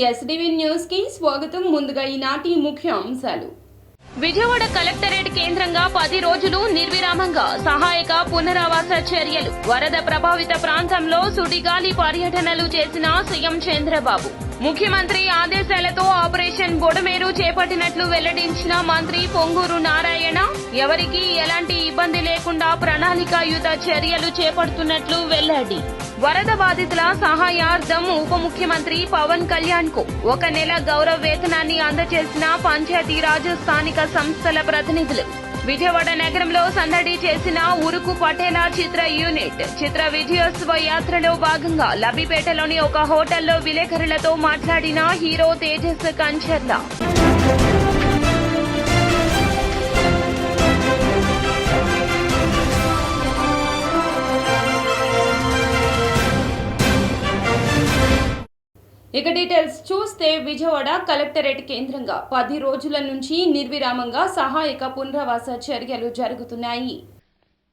SDV news కి స్వాగతం. ముందుగా ఈనాటి ముఖ్య అంశాలు. విజయవాడ కలెక్టరేట్ కేంద్రంగా 10 రోజులు నిర్విరామంగా సహాయక పునరావాస చర్యలు. వరద ప్రభావిత ప్రాంతంలో సుడిగాలి పర్యటనలు చేసిన సీఎం చంద్రబాబు. ముఖ్యమంత్రి ఆదేశాలతో ఆపరేషన్ బొడమేరు చేపట్టినట్లు వెల్లడించిన మంత్రి పొంగూరు నారాయణ. ఎవరికీ ఎలాంటి ఇబ్బంది లేకుండా ప్రణాళికాయుత చర్యలు చేపడుతున్నట్లు వెల్లడి. వరద బాధితుల సహాయార్థం ఉప ముఖ్యమంత్రి పవన్ కళ్యాణ్ కు 1 నెల గౌరవ వేతనాన్ని అందజేసిన పంచాయతీరాజ్ స్థానిక సంస్థల ప్రతినిధులు. విజయవాడ నగరంలో సందడి చేసిన ఉరుకు పటేలా చిత్ర యూనిట్. చిత్ర విజయోత్సవ యాత్రలో భాగంగా లబ్బిపేటలోని ఒక హోటల్లో విలేకరులతో మాట్లాడిన హీరో తేజస్ కంచర్ల. ఇక డీటెయిల్స్ చూస్తే విజయవాడ కలెక్టరేట్ కేంద్రంగా 10 రోజుల నుంచి నిర్విరామంగా సహాయక పునరావాస చర్యలు జరుగుతున్నాయి.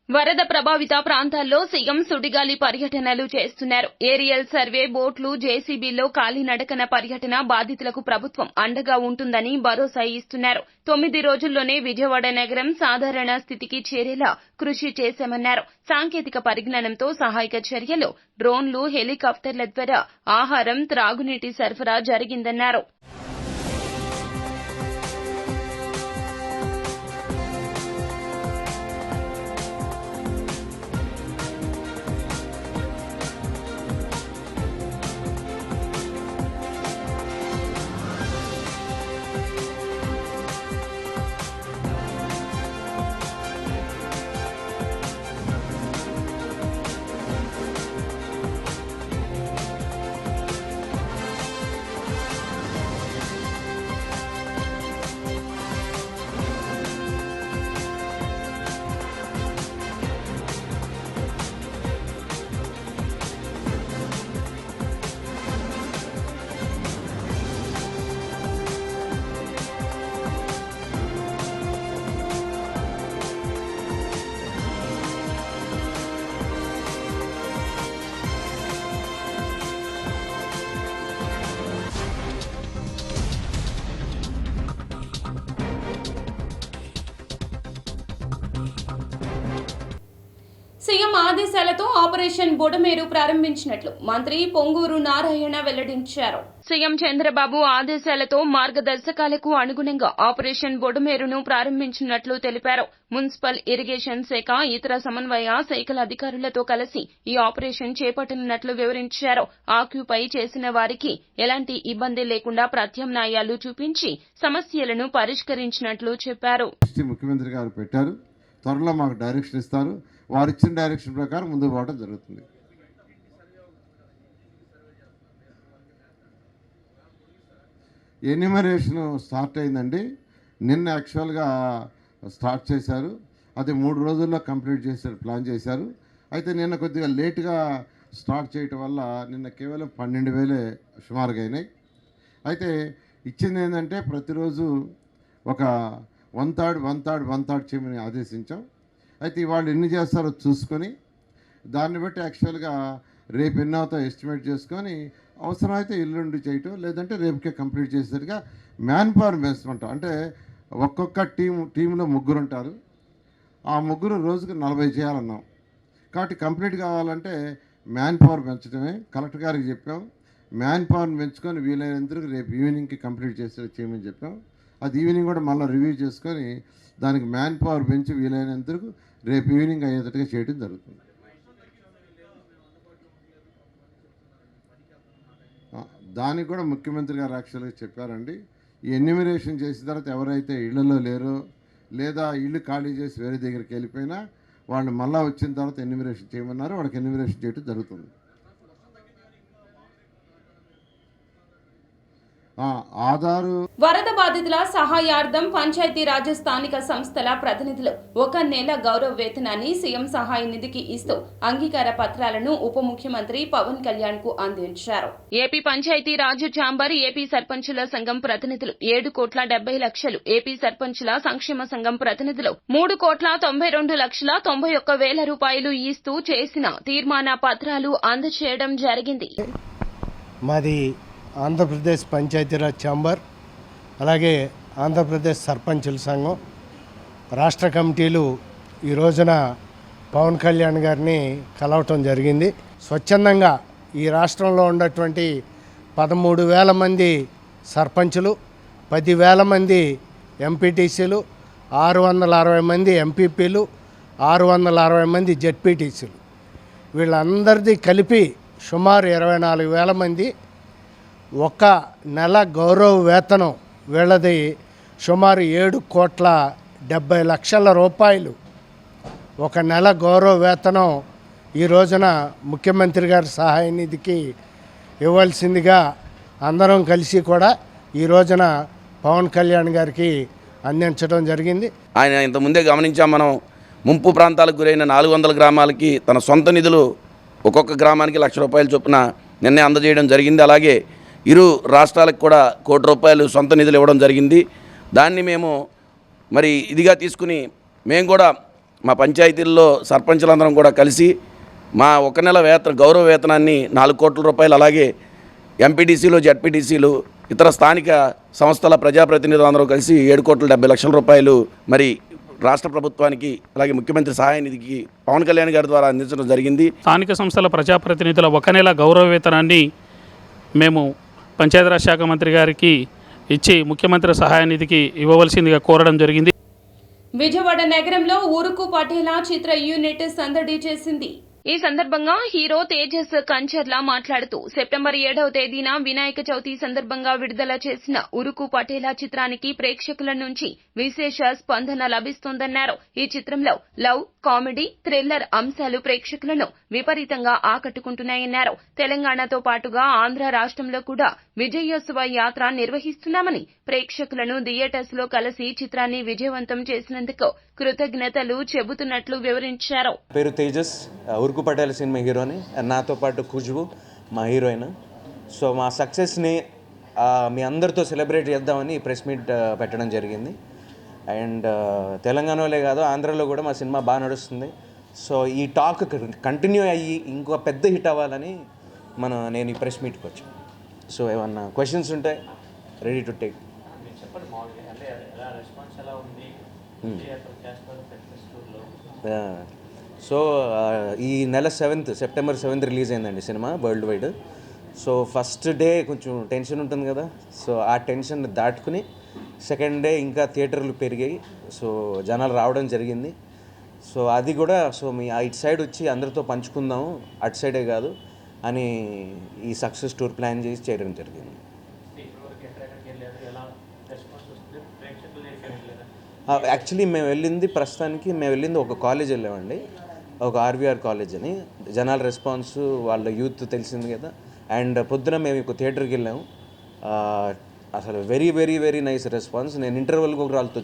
వరద ప్రభావిత ప్రాంతాల్లో సీఎం సుడిగాలి పర్యటనలు చేస్తున్నారు. ఏరియల్ సర్వే బోట్లు, జేసీబీల్లో కాలినడకన పర్యటన. బాధితులకు ప్రభుత్వం అండగా ఉంటుందని భరోసా ఇస్తున్నారు. 9 రోజుల్లోనే విజయవాడ నగరం సాధారణ స్థితికి చేరేలా కృషి చేశామన్నారు. సాంకేతిక పరిజ్ఞానంతో సహాయక చర్యలు, డ్రోన్లు, హెలికాప్టర్ల ద్వారా ఆహారం, త్రాగునీటి సరఫరా జరిగిందన్నారు. సీఎం ఆదేశాలతో ఆపరేషన్ బొడమేరు ప్రారంభించినట్లు మంత్రి పొంగూరు నారాయణ వెల్లడించారు. సీఎం చంద్రబాబు ఆదేశాలతో మార్గదర్శకాలకు అనుగుణంగా ఆపరేషన్ బొడమేరును ప్రారంభించినట్లు తెలిపారు. మున్సిపల్, ఇరిగేషన్ శాఖ, ఇతర సమన్వయ శాఖల అధికారులతో కలిసి ఈ ఆపరేషన్ చేపట్టనున్నట్లు వివరించారు. ఆక్యుపై చేసిన వారికి ఎలాంటి ఇబ్బంది లేకుండా ప్రత్యామ్నాయాలు చూపించి సమస్యలను పరిష్కరించినట్లు చెప్పారు. ముఖ్యమంత్రి గారు పెట్టారు, త్వరలో మాకు డైరెక్షన్ ఇస్తారు. వారు ఇచ్చిన డైరెక్షన్ ప్రకారం ముందుకు పోవడం జరుగుతుంది. ఎన్యూమరేషన్ స్టార్ట్ అయిందండి. నిన్న యాక్చువల్గా స్టార్ట్ చేశారు. అది 3 రోజుల్లో కంప్లీట్ చేశారు, ప్లాన్ చేశారు. అయితే నిన్న కొద్దిగా లేట్గా స్టార్ట్ చేయటం వల్ల నిన్న కేవలం 12,000 సుమారుగా అయినాయి. అయితే ఇచ్చింది ఏంటంటే ప్రతిరోజు ఒక 1/3 చేయమని ఆదేశించాం. అయితే వాళ్ళు ఎన్ని చేస్తారో చూసుకొని దాన్ని బట్టి యాక్చువల్గా రేపు ఎన్ని అవుతాయో ఎస్టిమేట్ చేసుకొని అవసరమైతే ఎల్లుండి చేయటం, లేదంటే రేపుకే కంప్లీట్ చేసేసరిగా మ్యాన్ పవర్ పెంచమంటాం. అంటే ఒక్కొక్క టీంలో 3 ఉంటారు. ఆ 3 రోజుకి 40 చేయాలన్నాం. కాబట్టి కంప్లీట్ కావాలంటే మ్యాన్ పవర్ పెంచడమే. కలెక్టర్ గారికి చెప్పాం, మ్యాన్ పవర్ని పెంచుకొని వీలైనందుకు రేపు ఈవినింగ్కి కంప్లీట్ చేయమని చెప్పాం. అది ఈవినింగ్ కూడా మళ్ళీ రివ్యూ చేసుకొని దానికి మ్యాన్ పవర్ పెంచి వీలైనందుకు రేపు ఈవినింగ్ అయ్యేటట్టుగా చేయడం జరుగుతుంది. దానికి కూడా ముఖ్యమంత్రి గారు యాక్చువల్గా చెప్పారండి. ఈ ఎన్యూమరేషన్ చేసిన తర్వాత ఎవరైతే ఇళ్లలో లేరో లేదా ఇల్లు ఖాళీ చేసి వేరే దగ్గరికి వెళ్ళిపోయినా వాళ్ళు మళ్ళీ వచ్చిన తర్వాత ఎన్యూమరేషన్ చేయమన్నారు. వాళ్ళకి ఎన్యూమరేషన్ చేయడం జరుగుతుంది. వరద బాధితుల సహాయార్థం పంచాయతీరాజ్ స్థానిక సంస్థల ప్రతినిధులు 1 నెల గౌరవ వేతనాన్ని సీఎం సహాయ నిధికి ఇస్తూ అంగీకార పత్రాలను ఉప ముఖ్యమంత్రి పవన్ కళ్యాణ్ కు అందించారు. ఏపీ పంచాయతీరాజ్ ఛాంబర్, ఏపీ సర్పంచుల సంఘం ప్రతినిధులు 7,70,00,000, ఏపీ సర్పంచుల సంక్షేమ సంఘం ప్రతినిధులు 3,92,91,000 రూపాయలు ఇస్తూ చేసిన తీర్మాన పత్రాలు అందజేయడం జరిగింది. మాది ఆంధ్రప్రదేశ్ పంచాయతీరాజ్ ఛాంబర్, అలాగే ఆంధ్రప్రదేశ్ సర్పంచుల సంఘం రాష్ట్ర కమిటీలు ఈ రోజున పవన్ కళ్యాణ్ గారిని కలవటం జరిగింది. స్వచ్ఛందంగా ఈ రాష్ట్రంలో ఉన్నటువంటి 13,000 మంది సర్పంచులు, 10,000 మంది ఎంపీటీసీలు, 660 మంది ఎంపీపీలు, 660 మంది జెడ్పీటీసీలు, వీళ్ళందరిది కలిపి సుమారు 24,000 మంది. ఒక నెల గౌరవ వేతనం వీళ్ళది సుమారు 7,70,00,000 రూపాయలు. ఒక నెల గౌరవ వేతనం ఈ రోజున ముఖ్యమంత్రి గారి సహాయ నిధికి ఇవ్వాల్సిందిగా అందరం కలిసి కూడా ఈ రోజున పవన్ కళ్యాణ్ గారికి అందించడం జరిగింది. ఆయన ఇంతకుముందే గమనించాం, మనం ముంపు ప్రాంతాలకు గురైన 400 గ్రామాలకి తన సొంత నిధులు ఒక్కొక్క గ్రామానికి ₹1,00,000 చొప్పున నిన్నే అందజేయడం జరిగింది. అలాగే ఇరు రాష్ట్రాలకు కూడా ₹1,00,00,000 సొంత నిధులు ఇవ్వడం జరిగింది. దాన్ని మేము మరి ఇదిగా తీసుకుని మేము కూడా మా పంచాయతీల్లో సర్పంచులందరం కూడా కలిసి మా ఒక నెల గౌరవ వేతనాన్ని ₹4 కోట్ల, అలాగే ఎంపీటీసీలు, జెడ్పీటీసీలు, ఇతర స్థానిక సంస్థల ప్రజాప్రతినిధులందరూ కలిసి ₹7,70,00,000 మరి రాష్ట్ర ప్రభుత్వానికి అలాగే ముఖ్యమంత్రి సహాయ నిధికి పవన్ కళ్యాణ్ గారి ద్వారా అందించడం జరిగింది. స్థానిక సంస్థల ప్రజాప్రతినిధుల ఒక నెల గౌరవ వేతనాన్ని మేము పంచాయతీరాజ్ శాఖ మంత్రి గారికి ఇచ్చి ముఖ్యమంత్రి సహాయ నిధికి ఇవ్వవలసిందిగా కోరడం జరిగింది. విజయవాడ నగరంలో ఊరుకు పటేలా చిత్ర యూనిట్ సందడి చేసింది. ఈ సందర్భంగా హీరో తేజస్ కంచర్ల మాట్లాడుతూ సెప్టెంబర్ 7వ తేదీన వినాయక చవితి సందర్భంగా విడుదల చేసిన ఉరుకు పటేలా చిత్రానికి ప్రేక్షకుల నుంచి విశేష స్పందన లభిస్తోందన్నారు. ఈ చిత్రంలో లవ్, కామెడీ, థ్రిల్లర్ అంశాలు ప్రేక్షకులను విపరీతంగా ఆకట్టుకుంటున్నాయన్నారు. తెలంగాణతో పాటుగా ఆంధ్ర రాష్ట్రంలో కూడా విజయోత్సవ యాత్ర నిర్వహిస్తున్నామని ప్రేక్షకులను థియేటర్స్ లో కలిసి చిత్రాన్ని విజయవంతం చేసినందుకు కృతజ్ఞతలు చెబుతున్నట్లు వివరించారు. పేరు తేజస్, ఉరుకు పటేల్ సినిమా హీరోని, నాతో పాటు ఖుష్బు మా హీరోయిన్. సో మా సక్సెస్ని మీ అందరితో సెలబ్రేట్ చేద్దామని ప్రెస్ మీట్ పెట్టడం జరిగింది. అండ్ తెలంగాణలో కాదు, ఆంధ్రలో కూడా మా సినిమా బాగా నడుస్తుంది. సో ఈ టాక్ కంటిన్యూ అయ్యి ఇంకో పెద్ద హిట్ అవ్వాలని నేను ఈ ప్రెస్ మీట్కి వచ్చాను. సో ఏమన్నా క్వశ్చన్స్ ఉంటాయి, రెడీ టు టేక్. సో ఈ నెల సెప్టెంబర్ 7th రిలీజ్ అయిందండి cinema world wide. So first day కొంచెం టెన్షన్ ఉంటుంది కదా, సో ఆ టెన్షన్ దాటుకుని సెకండ్ డే ఇంకా థియేటర్లు పెరిగాయి. సో జనాలు రావడం జరిగింది. సో అది కూడా మీ ఇటు సైడ్ వచ్చి అందరితో పంచుకుందాము, అటు సైడే కాదు అని ఈ సక్సెస్ టూర్ ప్లాన్ చేసి చేయడం జరిగింది. యాక్చువల్లీ మేము వెళ్ళింది ఒక కాలేజ్ వెళ్ళామండి, ఒక ఆర్వీఆర్ కాలేజ్ అని. జనాల రెస్పాన్స్, వాళ్ళ యూత్ తెలిసింది కదా. అండ్ పొద్దున మేము ఒక థియేటర్కి వెళ్ళాము. అసలు very very very nice response. నేను ఇంటర్వెల్కి ఒక వాళ్ళతో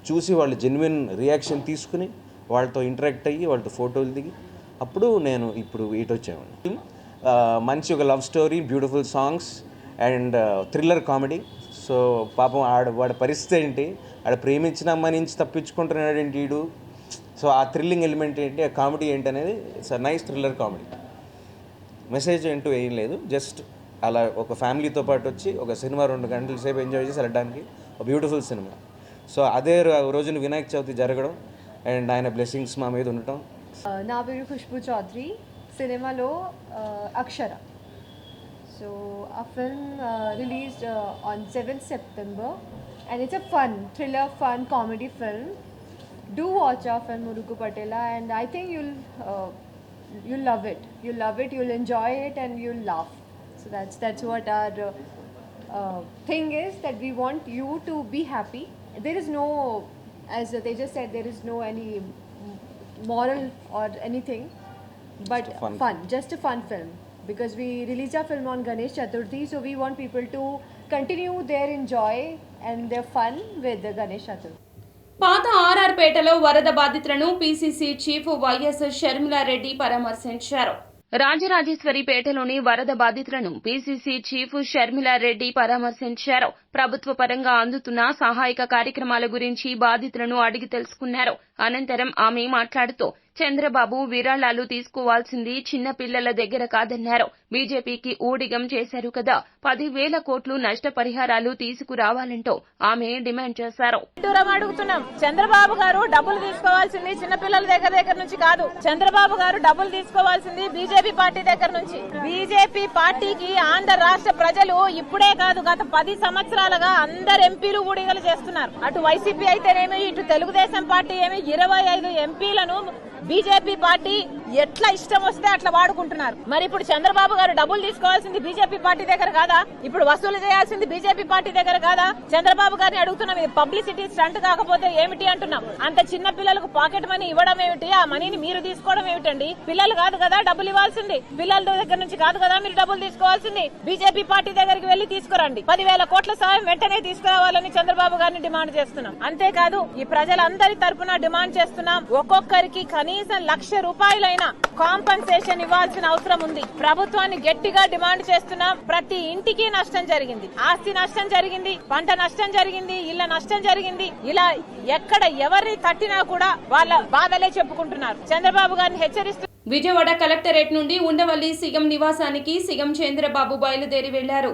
చూసి వాళ్ళు జెన్యున్ రియాక్షన్ తీసుకుని వాళ్ళతో ఇంటరాక్ట్ అయ్యి వాళ్ళతో ఫోటోలు దిగి అప్పుడు నేను ఇప్పుడు ఇటు వచ్చామండి. మంచి ఒక love story, beautiful songs and thriller comedy. So పాపం వాడి పరిస్థితి ఏంటి, ఆడ ప్రేమించిన అమ్మాయి నుంచి తప్పించుకుంటున్నాడు ఏంటి వీడు. సో ఆ థ్రిల్లింగ్ ఎలిమెంట్ ఏంటి, ఆ కామెడీ ఏంటి అనేది it's nice thriller comedy. Message ఏంటూ ఏం లేదు, జస్ట్ అలా ఒక ఫ్యామిలీతో పాటు వచ్చి ఒక సినిమా 2 గంటల సేపు ఎంజాయ్ చేసి వెళ్ళడానికి ఒక బ్యూటిఫుల్ సినిమా. సో అదే రోజున వినాయక చవితి జరగడం అండ్ ఆయన బ్లెస్సింగ్స్ మా మీద ఉండటం. నా పేరు ఖుష్బు చౌదరి, సినిమాలో అక్షర. సో ఆ film released on 7th September and it's a fun thriller, fun comedy film. Do watch our film Uruku Patela and I think you'll love it. You'll enjoy it and you'll laugh. So that's what our thing is, that we want you to be happy. There is no, as they just said, there is no any moral or anything, but fun, just a fun film, because we released our film on Ganesh Chaturthi, so we want people to continue their enjoy and their fun with the Ganesh Chaturthi. పాత ఆర్ఆర్పేటలో వరద బాధితులను PCC chief YS Sharmila Reddy పరామర్శించారు. రాజరాజేశ్వరిపేటలోని వరద బాధితులను PCC chief Sharmila Reddy పరామర్శించారు. ప్రభుత్వ పరంగా అందుతున్న సహాయక కార్యక్రమాల గురించి బాధితులను అడిగి తెలుసుకున్నారు. అనంతరం ఆమె మాట్లాడుతూ చంద్రబాబు విరాళాలు తీసుకోవాల్సింది చిన్న పిల్లల దగ్గర కాదన్నారు. బీజేపీకి ఊడిగం చేశారు కదా, 10,000 కోట్లు నష్టపరిహారాలు తీసుకురావాలంటూ ఆమె డిమాండ్ చేశారు. అడుగుతున్నాం, చంద్రబాబు గారు డబ్బులు తీసుకోవాల్సింది చిన్నపిల్లల దగ్గర నుంచి కాదు. చంద్రబాబు గారు డబ్బులు తీసుకోవాల్సింది బీజేపీ పార్టీ దగ్గర నుంచి. బీజేపీ పార్టీకి ఆంధ్ర రాష్ట్ర ప్రజలు ఇప్పుడే కాదు, గత 10 సంవత్సరాలుగా అందరు ఎంపీలు ఊడిగలు చేస్తున్నారు. అటు వైసీపీ అయితేనేమి, ఇటు తెలుగుదేశం పార్టీ ఏమి 25 ఎంపీలను బీజేపీ పార్టీ ఎట్లా ఇష్టం వస్తే అట్లా వాడుకుంటున్నారు. మరి ఇప్పుడు చంద్రబాబు గారు డబ్బులు తీసుకోవాల్సింది బీజేపీ పార్టీ దగ్గర కాదా? ఇప్పుడు వసూలు చేయాల్సింది బీజేపీ పార్టీ దగ్గర కాదా? చంద్రబాబు గారిని అడుగుతున్నాం, ఇది పబ్లిసిటీ స్టంట్ కాకపోతే ఏమిటి అంటున్నాం. అంత చిన్న పిల్లలకు పాకెట్ మనీ ఇవ్వడం ఏమిటి? ఆ మనీని మీరు తీసుకోవడం ఏమిటండి? పిల్లలు కాదు కదా డబ్బులు ఇవ్వాల్సింది, పిల్లల దగ్గర నుంచి కాదు కదా మీరు డబ్బులు తీసుకోవాల్సింది. బీజేపీ పార్టీ దగ్గరికి వెళ్లి తీసుకురండి. 10,000 కోట్ల సాయం వెంటనే తీసుకురావాలని చంద్రబాబు గారిని డిమాండ్ చేస్తున్నాం. అంతేకాదు ఈ ప్రజలందరి తరపున డిమాండ్ చేస్తున్నాం, ఒక్కొక్కరికి కనీసం 1,00,000 రూపాయలైనా కాంపన్సేషన్ ఇవ్వాల్సిన అవసరం ఉంది. ప్రభుత్వాన్ని గట్టిగా డిమాండ్ చేస్తున్నాం. ప్రతి ఇంటికి నష్టం జరిగింది, ఆస్తి నష్టం జరిగింది, పంట నష్టం జరిగింది, ఇళ్ల నష్టం జరిగింది. ఇలా ఎక్కడ ఎవరిని తట్టినా కూడా వాళ్ళ బాధలే చెప్పుకుంటున్నారు. చంద్రబాబు గారిని హెచ్చరిస్తూ విజయవాడ కలెక్టరేట్ నుండి ఉండవల్లి సీఎం నివాసానికి సీఎం చంద్రబాబు బయలుదేరి వెళ్లారు.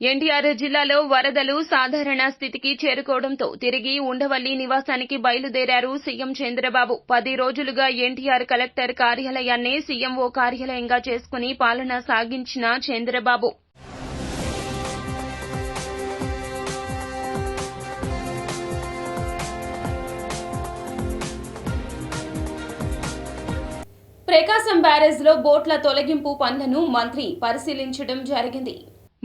ఎన్టీఆర్ జిల్లాలో వరదలు సాధారణ స్థితికి చేరుకోవడంతో తిరిగి ఉండవల్లి నివాసానికి బయలుదేరారు సీఎం చంద్రబాబు. 10 రోజులుగా ఎన్టీఆర్ కలెక్టర్ కార్యాలయాన్నే సీఎంఓ కార్యాలయంగా చేసుకుని పాలన సాగించిన చంద్రబాబు ప్రకాశం బ్యారేజ్లో బోట్ల తొలగింపు పనులను మంత్రి పరిశీలించడం జరిగింది.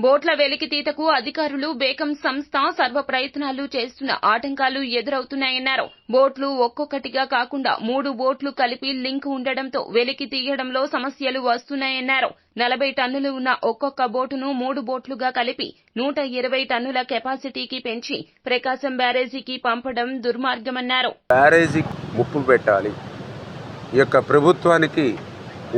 బోట్ల వెలికితీతకు అధికారులు బేకం సంస్థ సర్వ ప్రయత్నాలు చేస్తున్న ఆటంకాలు ఎదురవుతున్నాయన్నారు. బోట్లు ఒక్కొక్కటిగా కాకుండా 3 బోట్లు కలిపి లింక్ ఉండడంతో వెలికి తీయడంలో సమస్యలు వస్తున్నాయన్నారు. 40 టన్నులు ఉన్న ఒక్కొక్క బోటును 3 బోట్లుగా కలిపి 120 టన్నుల కెపాసిటీకి పెంచి ప్రకాశం బ్యారేజీకి పంపడం దుర్మార్గమన్నారు. బ్యారేజీ ముప్పు పెట్టాలి, ఈ యొక్క ప్రభుత్వానికి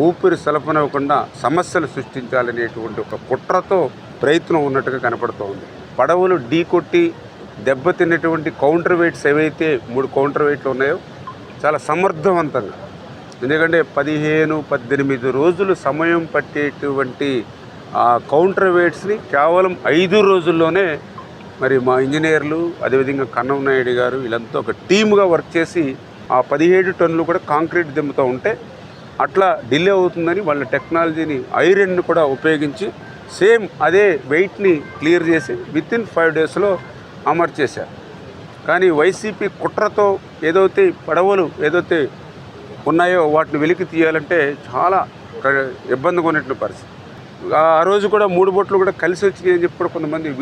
ఊపిరి సలపనవ్వకుండా సమస్యలు సృష్టించాలనేటువంటి ఒక కుట్రతో ప్రయత్నం ఉన్నట్టుగా కనపడుతోంది. పడవలు ఢీకొట్టి దెబ్బతిన్నటువంటి కౌంటర్ వెయిట్స్ ఏవైతే 3 కౌంటర్ వెయిట్లు ఉన్నాయో చాలా సమర్థవంతంగా, ఎందుకంటే 15-18 రోజులు సమయం పట్టేటువంటి ఆ కౌంటర్ వెయిట్స్ని కేవలం 5 రోజుల్లోనే మరి మా ఇంజనీర్లు అదేవిధంగా కన్నం నాయుడు గారు వీళ్ళంతా ఒక టీమ్గా వర్క్ చేసి ఆ 17 టన్నులు కూడా కాంక్రీట్ దిమ్ముతూ ఉంటే అట్లా డిలే అవుతుందని వాళ్ళ టెక్నాలజీని ఐరన్ను కూడా ఉపయోగించి సేమ్ అదే వెయిట్ని క్లియర్ చేసి వితిన్ 5 డేస్లో అమర్చేశారు. కానీ వైసీపీ కుట్రతో ఏదైతే పడవలు ఏదైతే ఉన్నాయో వాటిని వెలికి తీయాలంటే చాలా ఇబ్బందిగా ఉన్నటువంటి పరిస్థితి. ఆ రోజు కూడా 3 బోట్లు కూడా కలిసి వచ్చినాయని చెప్పి కూడా కొంతమంది.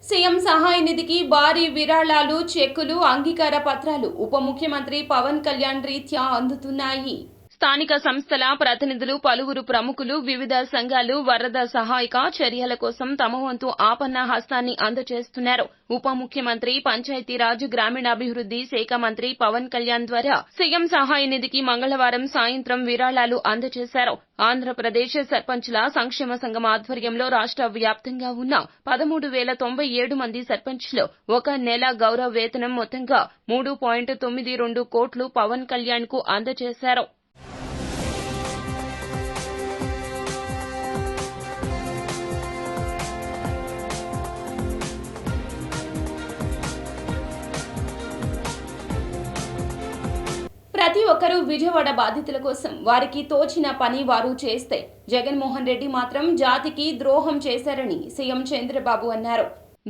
సీఎం సహాయ నిధికి భారీ విరాళాలు, చెక్కులు, అంగీకార పత్రాలు ఉప ముఖ్యమంత్రి పవన్ కళ్యాణ్ రీత్యా అందుతున్నాయి. స్థానిక సంస్థల ప్రతినిధులు, పలువురు ప్రముఖులు, వివిధ సంఘాలు వరద సహాయక చర్యల కోసం తమ వంతు ఆపన్న హస్తాన్ని అందజేస్తున్నారు. ఉప ముఖ్యమంత్రి, పంచాయతీరాజ్, గ్రామీణాభివృద్ది శాఖ మంత్రి పవన్ కళ్యాణ్ ద్వారా సీఎం సహాయ నిధికి మంగళవారం సాయంత్రం విరాళాలు అందజేశారు. ఆంధ్రప్రదేశ్ సర్పంచుల సంక్షేమ సంఘం ఆధ్వర్యంలో రాష్ట్ర వ్యాప్తంగా ఉన్న 13,097 మంది సర్పంచ్లు 1 నెల గౌరవ వేతనం మొత్తంగా 3.92 కోట్లు పవన్ కళ్యాణ్ కు అందజేశారు. ప్రతి ఒక్కరూ విజయవాడ బాధితుల కోసం వారికి తోచిన పని వారు చేస్తే జగన్మోహన్ రెడ్డి మాత్రం జాతికి ద్రోహం చేశారని సీఎం చంద్రబాబు అన్నారు.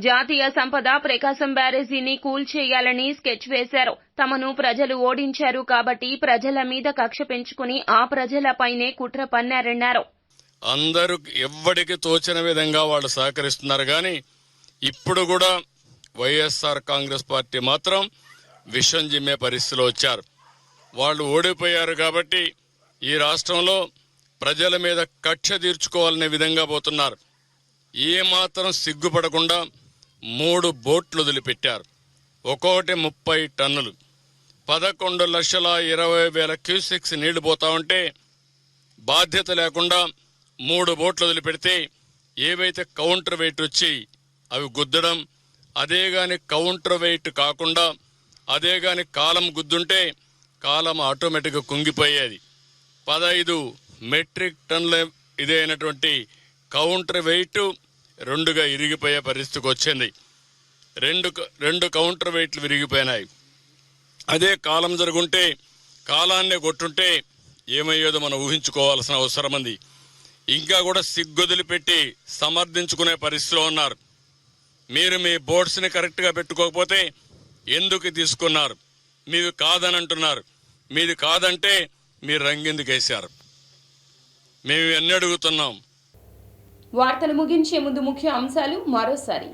జాతీయ సంపద ప్రకాశం బ్యారేజీని కూల్చేయాలని స్కెచ్ వేశారు. తమను ప్రజలు ఓడించారు కాబట్టి ప్రజల మీద కక్ష పెంచుకుని ఆ ప్రజలపైనే కుట్ర పన్నారన్నారు. అందరూ ఎవ్వడికి తోచిన విధంగా వాళ్ళు సహకరిస్తున్నారు, కానీ ఇప్పుడు కూడా వైఎస్ఆర్ కాంగ్రెస్ పార్టీ మాత్రం విషం జిమ్మే పరిస్థితిలో వచ్చారు. వాళ్ళు ఓడిపోయారు కాబట్టి ఈ రాష్ట్రంలో ప్రజల మీద కక్ష తీర్చుకోవాలనే విధంగా పోతున్నారు. ఏమాత్రం సిగ్గుపడకుండా 3 బోట్లు వదిలిపెట్టారు. ఒక్కొక్కటి 30 టన్నులు, 11,20,000 క్యూసెక్స్ నీళ్లు పోతా ఉంటే బాధ్యత లేకుండా 3 బోట్లు వదిలిపెడితే ఏవైతే కౌంటర్ వెయిట్ వచ్చి అవి గుద్దడం, అదే గాని కౌంటర్ వెయిట్ కాకుండా అదే గాని కాలం గుద్దుంటే కాలం ఆటోమేటిక్గా కుంగిపోయేది. 15 మెట్రిక్ టన్నుల ఇదైనటువంటి కౌంటర్ వెయిట్ 2గా ఇరిగిపోయే పరిస్థితికి వచ్చింది. రెండు కౌంటర్ వెయిట్లు విరిగిపోయినాయి. అదే కాలం జరుగుంటే, కాలాన్నే కొట్టుంటే ఏమయ్యేదో మనం ఊహించుకోవాల్సిన అవసరం ఉంది. ఇంకా కూడా సిగ్గొదిలిపెట్టి సమర్థించుకునే పరిస్థితిలో ఉన్నారు. మీరు మీ బోర్డ్స్ని కరెక్ట్గా పెట్టుకోకపోతే ఎందుకు తీసుకున్నారు? మీవి కాదని అంటున్నారు. మీది కాదంటే మీరు రంగెందుకు వేశారు? మేము ఇవన్నీ అడుగుతున్నాం. వార్తలు ముగించే ముందు ముఖ్య అంశాలు మరోసారి.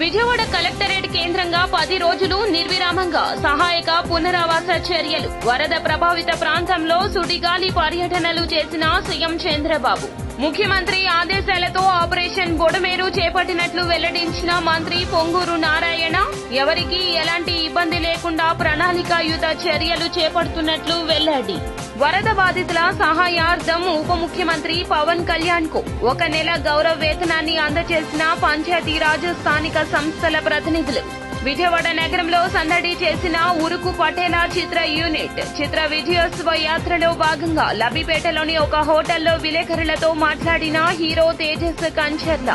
విజయవాడ కలెక్టరేట్ కేంద్రంగా 10 రోజులు నిర్విరామంగా సహాయక పునరావాస చర్యలు. వరద ప్రభావిత ప్రాంతంలో సుడిగాలి పర్యటనలు చేసిన సీఎం చంద్రబాబు. ముఖ్యమంత్రి ఆదేశాలతో ఆపరేషన్ బొడమేరు చేపట్టినట్లు వెల్లడించిన మంత్రి పొంగూరు నారాయణ. ఎవరికీ ఎలాంటి ఇబ్బంది లేకుండా ప్రణాళికాయుత చర్యలు చేపడుతున్నట్లు వెల్లడి. వరద బాధితుల సహాయార్థం ఉప ముఖ్యమంత్రి పవన్ కళ్యాణ్ కు 1 నెల గౌరవ వేతనాన్ని అందజేసిన పంచాయతీరాజ్ స్థానిక సంస్థల ప్రతినిధులు. విజయవాడ నగరంలో సందడి చేసిన ఉరుకు పటేలా చిత్ర యూనిట్. చిత్ర విజయోత్సవ యాత్రలో భాగంగా లబ్బిపేటలోని ఒక హోటల్లో విలేకరులతో మాట్లాడిన hero Tejas Kancharla.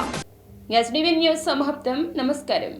SDV news సమాప్తం. నమస్కారం.